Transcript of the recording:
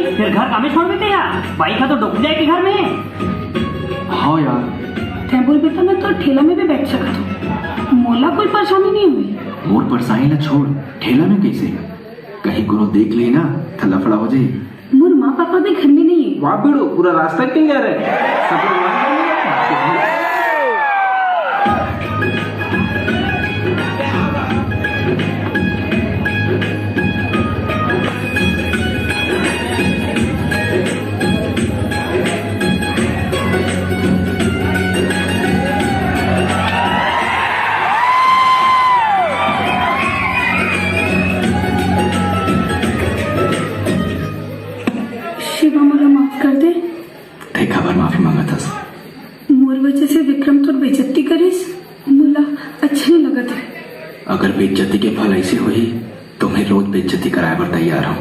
फिर घर कामे छोड़ देते यार, बाइक का तो डूब जाएगी घर में। हाँ यार, क्या बोल बेटा, मैं तो ठेला में भी बैठ सकता हूँ, मोला कोई परेशानी नहीं हुई। मोर परेशानी ना छोड़, ठेला में कैसे? कहीं कोनो देख ले ना तो लफड़ा हो जाए। मोर माँ पापा भी घर में नहीं है। वाह बेड़ो, पूरा रास्ता क्यों जा रहे हैं? सब लोग मान जाएंगे। शिवा, मोला माफ कर दे। ते खबर माफी मांगा था। मोर वजह से विक्रम तोर बेइज्जती करिस, मोला अच्छा नहीं लगत है। अगर बेइज्जती के फल ऐसे हुई तो मैं रोज बेइज्जती कराए बर तैयार हूँ।